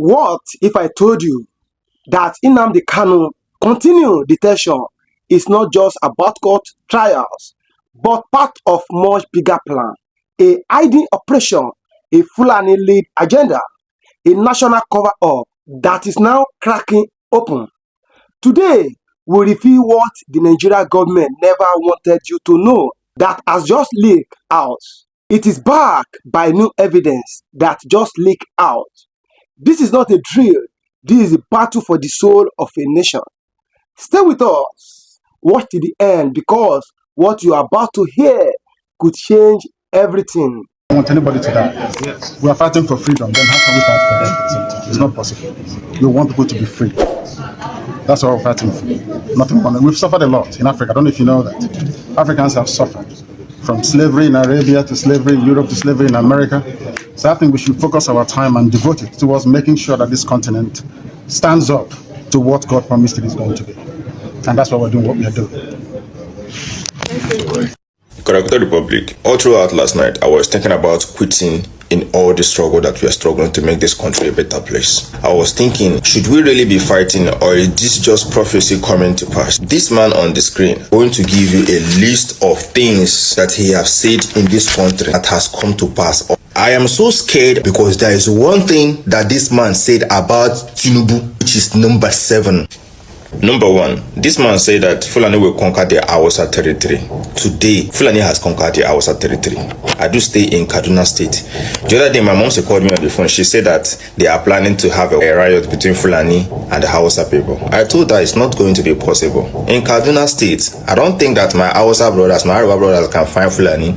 What if I told you that Nnamdi Kanu continued detention is not just about court trials, but part of much bigger plan, a hiding operation, a Fulani lead agenda, a national cover-up that is now cracking open. Today, we reveal what the Nigerian government never wanted you to know that has just leaked out. It is backed by new evidence that just leaked out. This is not a drill. This is a battle for the soul of a nation. Stay with us. Watch to the end because what you are about to hear could change everything. I don't want anybody to die. Yes. We are fighting for freedom. Then how can we fight for them? It's not possible. We want people to be free. That's what we're fighting for. Nothing more. We've suffered a lot in Africa. I don't know if you know that. Africans have suffered. From slavery in Arabia to slavery in Europe to slavery in America. So I think we should focus our time and devote it towards making sure that this continent stands up to what God promised it is going to be. And that's why we're doing what we are doing. Correct Republic. All throughout last night, I was thinking about quitting in all the struggle that we are struggling to make this country a better place. I was thinking, should we really be fighting, or is this just prophecy coming to pass? This man on the screen going to give you a list of things that he has said in this country that has come to pass. I am so scared because there is one thing that this man said about Tinubu, which is number 7. Number 1, this man said that Fulani will conquer the Hausa territory. Today, Fulani has conquered the Hausa territory. I do stay in Kaduna State. The other day, my mom called me on the phone. She said that they are planning to have a riot between Fulani and the Hausa people. I told her it's not going to be possible. In Kaduna State, I don't think that my Hausa brothers, my Yoruba brothers can fight Fulani.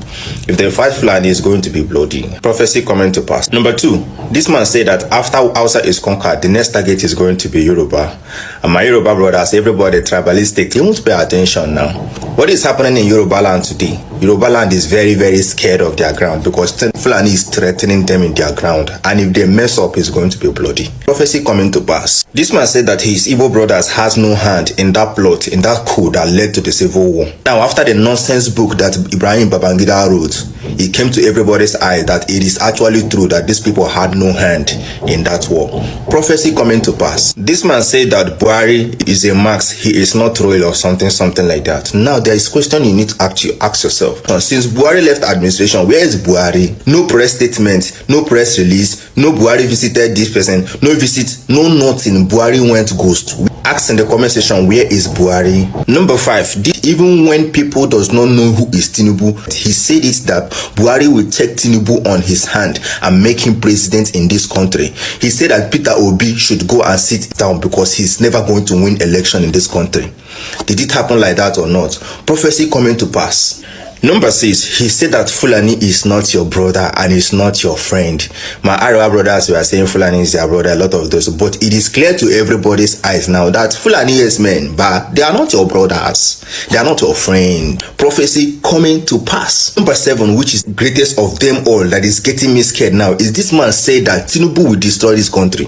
If they fight Fulani, it's going to be bloody. Prophecy coming to pass. Number 2, this man said that after Hausa is conquered, the next target is going to be Yoruba. And my Yoruba brothers, everybody tribalistic, you won't pay attention now. What is happening in Yoruba land today? Yoruba land is very, very scared of their ground because Fulani is threatening them in their ground. And if they mess up, it's going to be bloody. Prophecy coming to pass. This man said that his Igbo brothers has no hand in that plot, in that coup that led to the civil war. Now, after the nonsense book that Ibrahim Babangida wrote, it came to everybody's eye that it is actually true that these people had no hand in that war. Prophecy coming to pass. This man said that Buhari is a max, he is not royal or something like that. Now there is a question you need to ask yourself. Since Buhari left administration, where is Buhari? No press statement, no press release, no Buhari visited this person, no visit, no nothing. Buhari went ghost. Ask in the comment section, where is Buhari? Number 5, even when people does not know who is Tinubu, he said it that Buhari will take Tinubu on his hand and make him president in this country. He said that Peter Obi should go and sit down because he's never going to win election in this country. Did it happen like that or not? Prophecy coming to pass. Number 6, he said that Fulani is not your brother and is not your friend. My Arab brothers were saying Fulani is their brother, a lot of those, but it is clear to everybody's eyes now that Fulani is men, but they are not your brothers. They are not your friend. Prophecy coming to pass. Number 7, which is greatest of them all, that is getting me scared now, is this man said that Tinubu will destroy this country.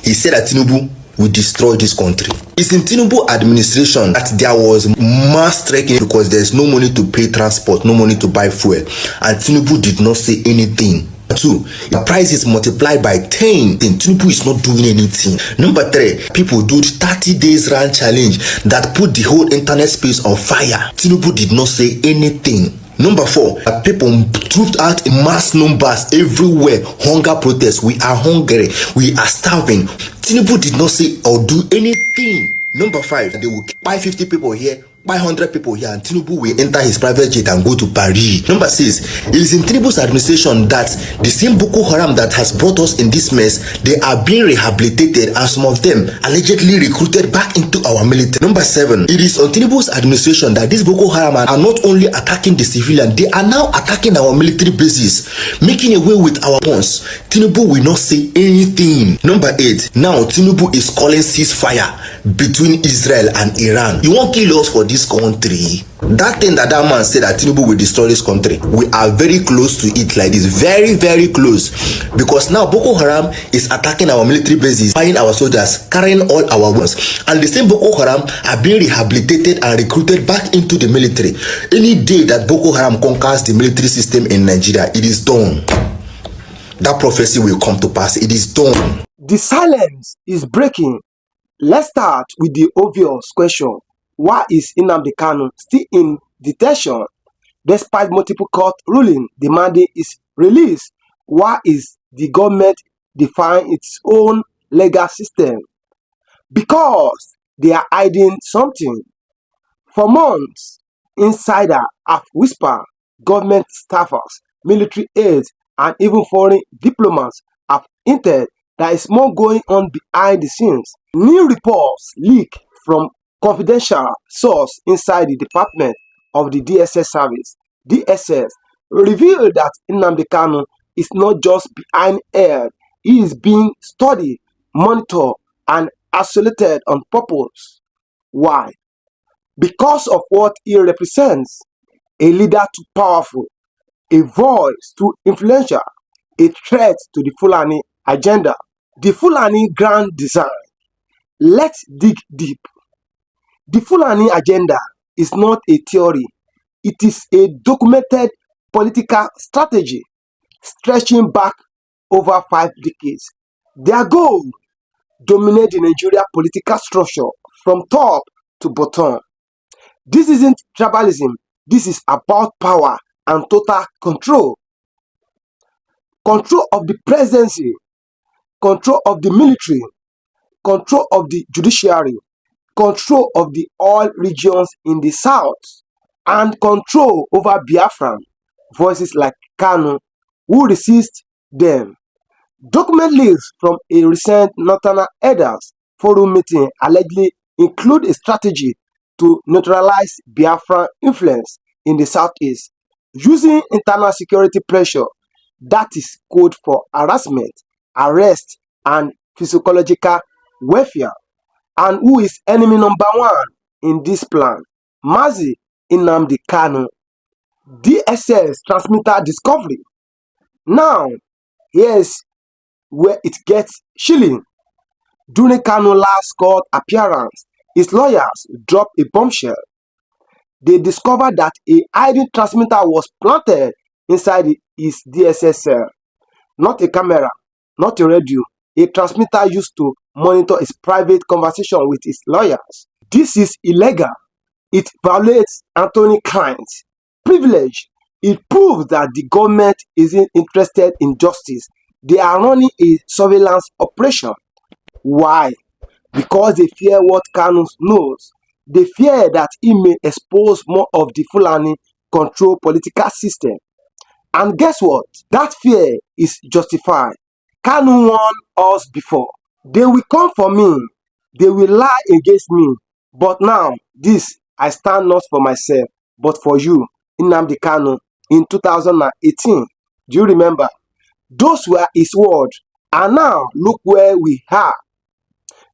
He said that Tinubu will destroy this country. It's in Tinubu administration that there was mass striking because there's no money to pay transport, no money to buy fuel, and Tinubu did not say anything. 2, the price is multiplied by 10. Then Tinubu is not doing anything. Number 3, people do 30 days run challenge that put the whole internet space on fire. Tinubu did not say anything. Number 4, people trooped out in mass numbers everywhere. Hunger protests. We are hungry. We are starving. Tinubu did not say or do anything. Number 5, they will buy 50 people here, buy 100 people here, and Tinubu will enter his private jet and go to Paris. Number 6, it is in Tinubu's administration that the same Boko Haram that has brought us in this mess, they are being rehabilitated and some of them allegedly recruited back into our military. Number 7, it is on Tinubu's administration that these Boko Haram are not only attacking the civilian, they are now attacking our military bases, making away with our guns. Tinubu will not say anything. Number 8, now Tinubu is calling ceasefire between Israel and Iran. You won't kill us for this country. That thing that man said that Tinubu will destroy this country, we are very close to it like this. Very, very close. Because now Boko Haram is attacking our military bases, buying our soldiers, carrying all our weapons. And the same Boko Haram are being rehabilitated and recruited back into the military. Any day that Boko Haram conquers the military system in Nigeria, it is done. That prophecy will come to pass. It is done. The silence is breaking. Let's start with the obvious question. Why is Nnamdi Kanu still in detention despite multiple court rulings demanding his release? Why is the government defying its own legal system? Because they are hiding something. For months, insiders have whispered, government staffers, military aides, and even foreign diplomats have hinted there is more going on behind the scenes. New reports leak from confidential source inside the Department of the DSS Service, DSS, reveal that Nnamdi Kanu is not just behind air, he is being studied, monitored, and isolated on purpose. Why? Because of what he represents: a leader too powerful, a voice too influential, a threat to the Fulani agenda. The Fulani grand design. Let's dig deep. The Fulani agenda is not a theory, it is a documented political strategy stretching back over 5 decades. Their goal: dominate the Nigeria political structure from top to bottom. This isn't tribalism, this is about power and total control. Control of the presidency, control of the military, control of the judiciary, control of the oil regions in the south, and control over Biafran voices like Kanu, who resist them. Document leaks from a recent Northern Elders Forum meeting allegedly include a strategy to neutralize Biafran influence in the southeast using internal security pressure, that is code for harassment, arrest, and physiological welfare. And who is enemy number one in this plan? Mazi Nnamdi Kanu, DSS transmitter discovery. Now, here's where it gets chilling. During Kanu's last court appearance, his lawyers dropped a bombshell. They discovered that a hidden transmitter was planted inside his DSS cell. Not a camera, not a radio, a transmitter used to monitor his private conversation with his lawyers. This is illegal. It violates Anthony Klein's privilege. It proves that the government isn't interested in justice. They are running a surveillance operation. Why? Because they fear what Kanu knows. They fear that he may expose more of the Fulani control political system. And guess what? That fear is justified. Kanu warned us before. They will come for me. They will lie against me. But now, this, I stand not for myself, but for you, Nnamdi Kanu, in 2018. Do you remember? Those were his words. And now, look where we are.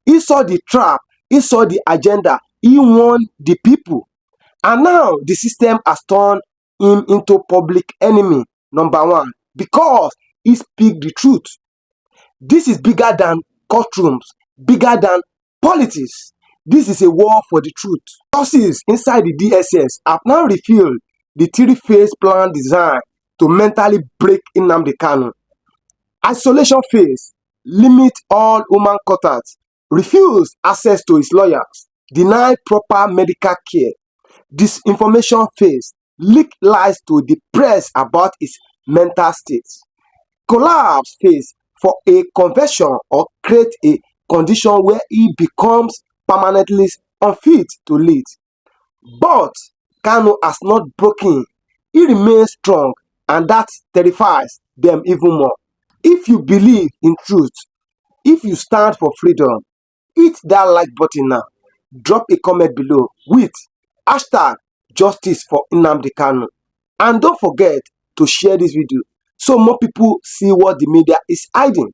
He saw the trap. He saw the agenda. He warned the people. And now, the system has turned him into public enemy number one because he speaks the truth. This is bigger than courtrooms, bigger than politics. This is a war for the truth. Sources inside the DSS have now revealed the three-phase plan designed to mentally break Nnamdi Kanu. Isolation phase: limit all human contact, refuse access to his lawyers, deny proper medical care. Disinformation phase: leak lies to the press about his mental state. Collapse phase: for a conversion or create a condition where he becomes permanently unfit to lead. But Kanu has not broken. He remains strong, and that terrifies them even more. If you believe in truth, if you stand for freedom, hit that like button now. Drop a comment below with hashtag justice for Nnamdi Kanu. And don't forget to share this video so more people see what the media is hiding.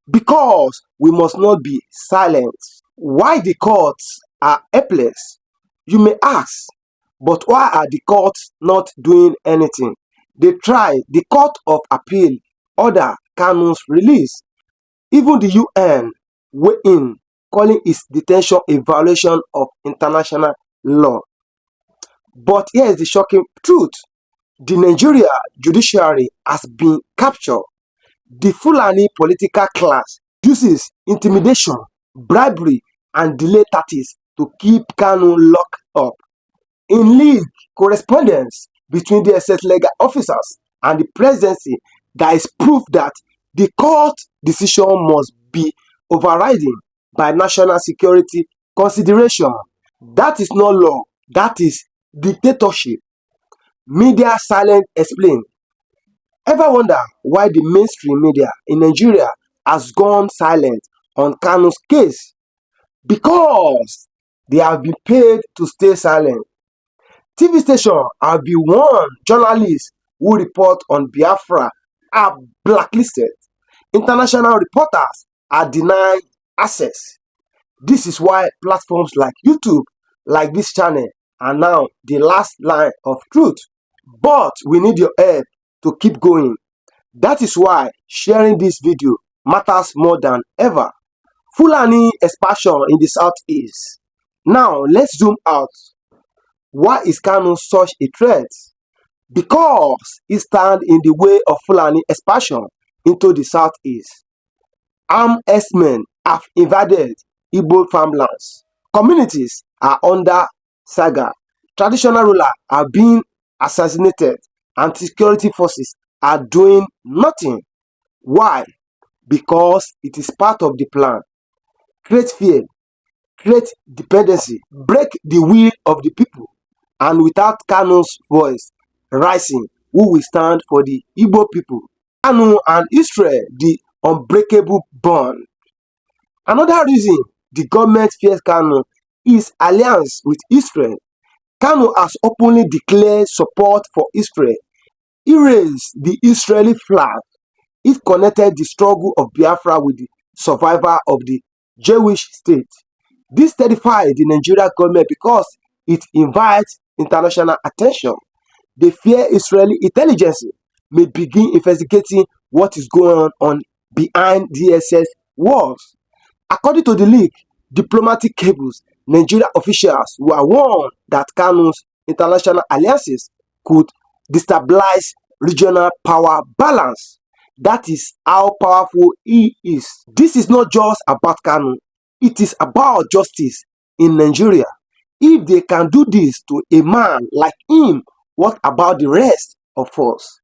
Because we must not be silent. Why the courts are helpless? You may ask, but why are the courts not doing anything? They tried. The Court of Appeal ordered Kanu's release. Even the UN weighed in, calling his detention a violation of international law. But here is the shocking truth. The Nigeria judiciary has been captured. The Fulani political class uses intimidation, bribery, and delay tactics to keep Kanu locked up. In league correspondence between DSS legal officers and the presidency, there is proof that the court decision must be overridden by national security consideration. That is not law, that is dictatorship. Media silence explain. Ever wonder why the mainstream media in Nigeria has gone silent on Kanu's case? Because they have been paid to stay silent. TV stations have been warned journalists who report on Biafra are blacklisted. International reporters are denied access. This is why platforms like YouTube, like this channel, are now the last line of truth. But we need your help to keep going. That is why sharing this video matters more than ever. Fulani expansion in the southeast. Now let's zoom out. Why is Kanu such a threat? Because he stands in the way of Fulani expansion into the southeast. Armed herdsmen have invaded Igbo farmlands. Communities are under saga. Traditional rulers are being assassinated and security forces are doing nothing. Why? Because it is part of the plan. Create fear, create dependency, break the will of the people. And without Kanu's voice rising, who will stand for the Igbo people? Kanu and Israel, the unbreakable bond. Another reason the government fears Kanu is alliance with Israel. Kanu has openly declared support for Israel. He raised the Israeli flag. It connected the struggle of Biafra with the survival of the Jewish state. This terrifies the Nigerian government because it invites international attention. They fear Israeli intelligence may begin investigating what is going on behind DSS walls. According to the leak, diplomatic cables, Nigerian officials were warned that Kanu's international alliances could destabilize regional power balance. That is how powerful he is. This is not just about Kanu, it is about justice in Nigeria. If they can do this to a man like him, what about the rest of us?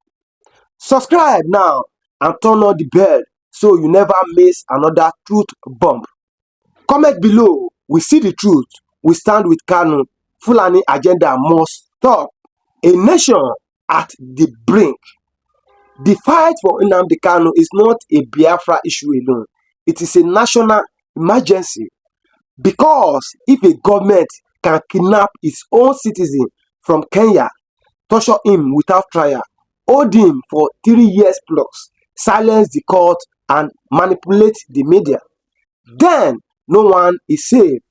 Subscribe now and turn on the bell so you never miss another truth bomb. Comment below. We see the truth. We stand with Kanu. Fulani agenda must stop. A nation at the brink. The fight for Nnamdi Kanu is not a Biafra issue alone. It is a national emergency. Because if a government can kidnap its own citizen from Kenya, torture him without trial, hold him for 3 years plus, silence the court and manipulate the media, then no one is safe.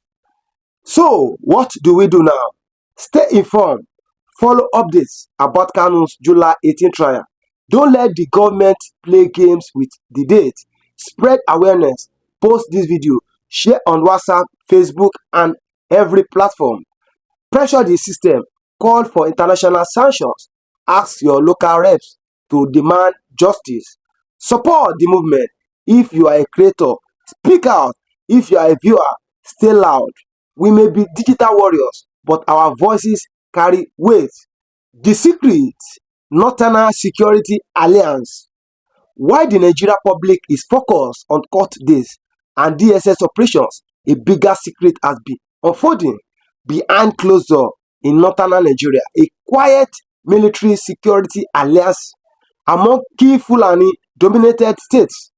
So what do we do now? Stay informed. Follow updates about Kanu's July 18 trial. Don't let the government play games with the date. Spread awareness. Post this video. Share on WhatsApp, Facebook, and every platform. Pressure the system. Call for international sanctions. Ask your local reps to demand justice. Support the movement. If you are a creator, speak out. If you are a viewer, stay loud. We may be digital warriors, but our voices carry weight. The secret Northern Security Alliance. Why the Nigeria public is focused on court days and DSS operations, a bigger secret has been unfolding behind closed door in northern Nigeria. A quiet military security alliance among key Fulani dominated states.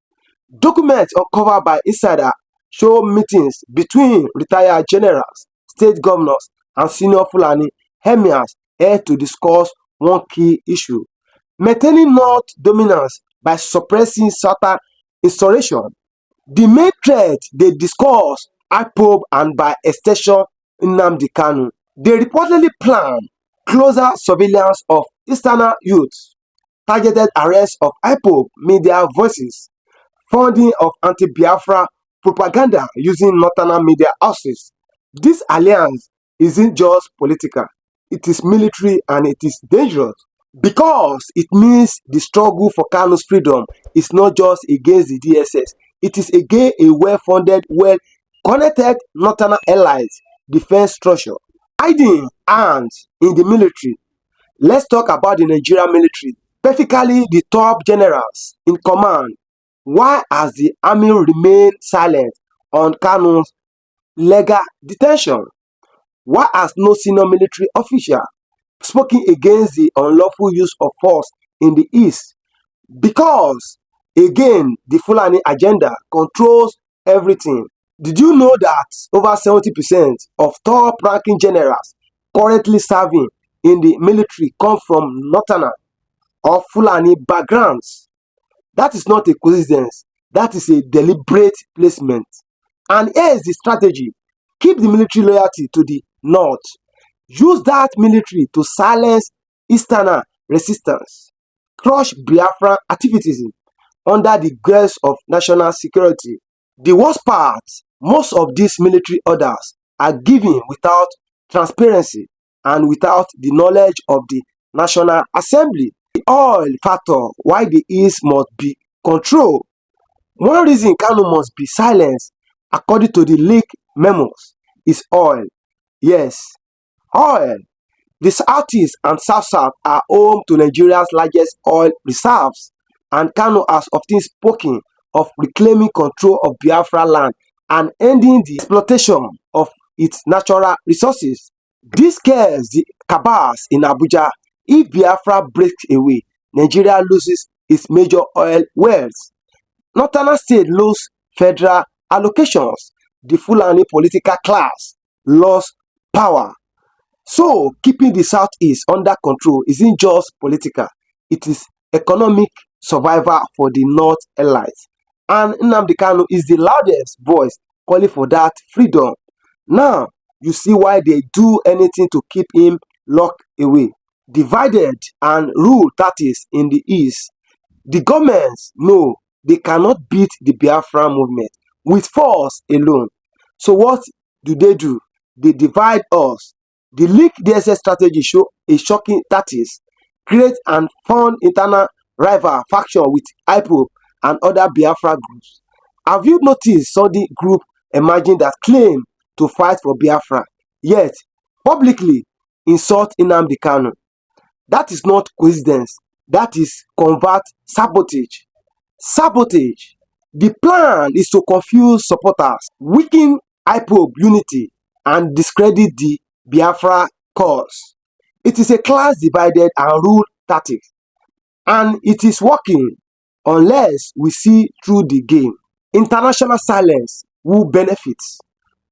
Documents uncovered by insider show meetings between retired generals, state governors, and senior Fulani emirs held to discuss one key issue: maintaining North dominance by suppressing Southern insurrection. The main threat they discuss IPOB and by extension Nnamdi Kanu. They reportedly plan closer surveillance of Eastern youths, targeted arrest of IPOB media voices, funding of anti-Biafra propaganda using northern media houses. This alliance isn't just political, it is military and it is dangerous because it means the struggle for Kanu's freedom is not just against the DSS, It is again a well-funded, well-connected northern allies defense structure. Hiding hands in the military. Let's talk about the Nigerian military, specifically the top generals in command. Why has the army remained silent on Kanu's legal detention? Why has no senior military official spoken against the unlawful use of force in the East? Because, again, the Fulani agenda controls everything. Did you know that over 70% of top-ranking generals currently serving in the military come from Northern or Fulani backgrounds? That is not a coincidence. That is a deliberate placement. And here is the strategy. Keep the military loyalty to the North. Use that military to silence Easterner resistance. Crush Biafran activism under the guise of national security. The worst part, most of these military orders are given without transparency and without the knowledge of the National Assembly. The oil factor why the East must be controlled. One reason Kanu must be silenced, according to the leaked memos, is oil. Yes, oil. The Southeast and South-South are home to Nigeria's largest oil reserves, and Kanu has often spoken of reclaiming control of Biafra land and ending the exploitation of its natural resources. This scares the cabals in Abuja. If Biafra breaks away, Nigeria loses its major oil wells. Northern state lose federal allocations. The Fulani political class lost power. So, keeping the Southeast under control isn't just political, it is economic survival for the North allies. And Nnamdi Kanu is the loudest voice calling for that freedom. Now, you see why they do anything to keep him locked away. Divided and rule that is in the East. The governments know they cannot beat the Biafra movement with force alone. So what do? They divide us. The leaked DSS strategy show a shocking tactics, create and fund internal rival faction with IPOB and other Biafra groups. Have you noticed Saudi group emerging that claim to fight for Biafra, yet publicly insult Nnamdi Kanu? That is not coincidence. That is covert sabotage. Sabotage. The plan is to confuse supporters, weaken IPOB unity, and discredit the Biafra cause. It is a class divided and rule tactic, and it is working unless we see through the game. International silence who benefits?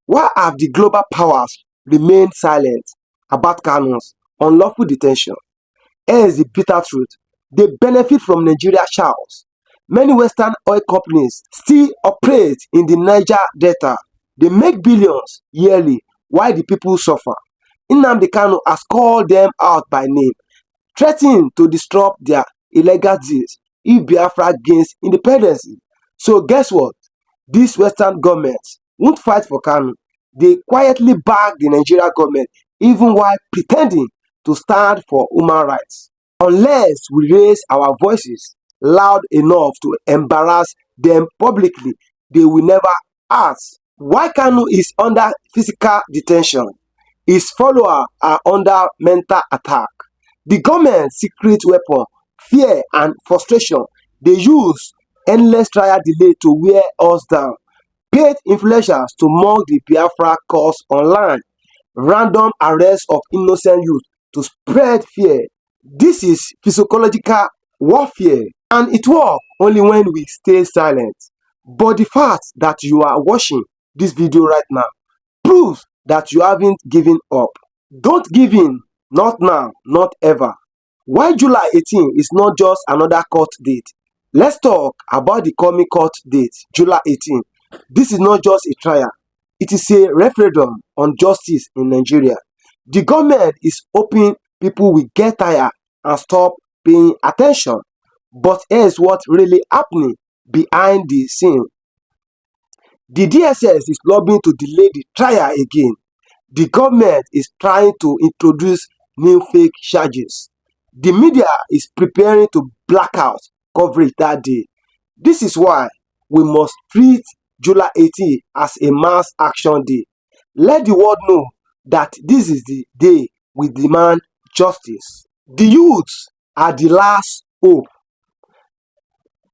Why have the global powers remained silent about Kanu's unlawful detention? Here is the bitter truth. They benefit from Nigeria showers. Many Western oil companies still operate in the Niger Delta. They make billions yearly while the people suffer. Nnamdi Kanu has called them out by name, threatening to disrupt their illegal deals if Biafra gains independence. So guess what? These Western governments won't fight for Kanu. They quietly back the Nigerian government even while pretending to stand for human rights. Unless we raise our voices loud enough to embarrass them publicly, they will never ask. Why Kanu is under physical detention? His followers are under mental attack. The government's secret weapon, fear and frustration, they use endless trial delay to wear us down, paid influencers to mock the Biafra cause online, random arrests of innocent youth to spread fear. This is physiological warfare, and it works only when we stay silent. But the fact that you are watching this video right now proves that you haven't given up. Don't give in, not now, not ever. Why July 18 is not just another court date? Let's talk about the coming court date, July 18. This is not just a trial, it is a referendum on justice in Nigeria. The government is hoping people will get tired and stop paying attention. But here's what's really happening behind the scene. The DSS is lobbying to delay the trial again. The government is trying to introduce new fake charges. The media is preparing to black out coverage that day. This is why we must treat July 18 as a mass action day. Let the world know that this is the day we demand justice. The youths are the last hope.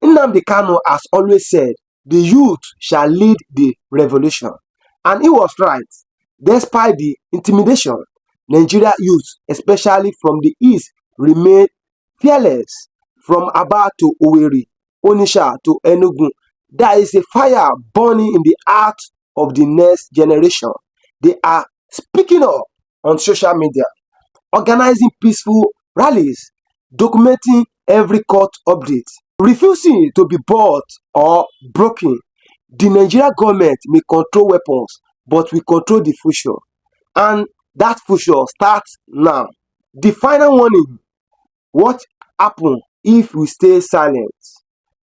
Nnamdi Kanu has always said, the youth shall lead the revolution. And he was right. Despite the intimidation, Nigeria youth, especially from the east, remain fearless. From Aba to Owerri, Onitsha to Enugu, there is a fire burning in the heart of the next generation. They are speaking up on social media, organizing peaceful rallies, documenting every court update, refusing to be bought or broken. The Nigerian government may control weapons, but we control the future. And that future starts now. The final warning: what happens if we stay silent?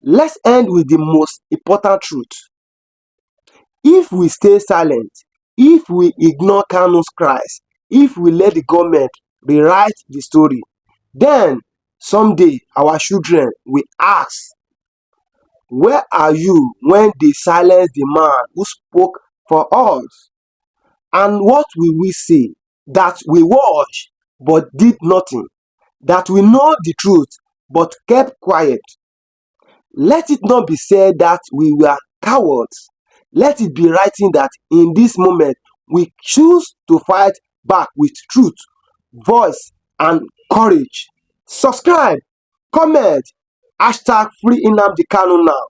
Let's end with the most important truth. If we stay silent, if we ignore Kanu's cries, if we let the government rewrite the story, then someday our children will ask, where are you when they silenced the man who spoke for us? And what will we say? That we watched but did nothing, that we know the truth but kept quiet. Let it not be said that we were cowards. Let it be written that in this moment we choose to fight back with truth, voice, and courage. Subscribe, comment, hashtag free Nnamdi Kanu now.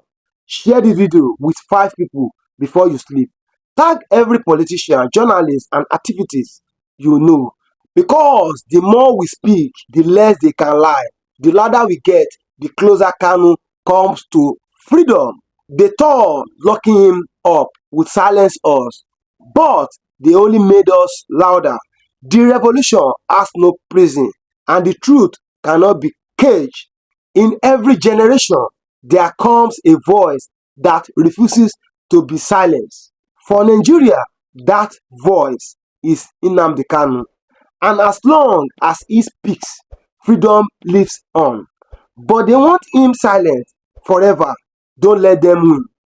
Share the video with 5 people before you sleep. Tag every politician, journalist, and activist you know. Because the more we speak, the less they can lie. The louder we get, the closer Kanu comes to freedom. They thought locking him up would silence us, but they only made us louder. The revolution has no prison, and the truth cannot be caged. In every generation, there comes a voice that refuses to be silenced. For Nigeria, that voice is Nnamdi Kanu. And as long as he speaks, freedom lives on. But they want him silent forever. Don't let them win.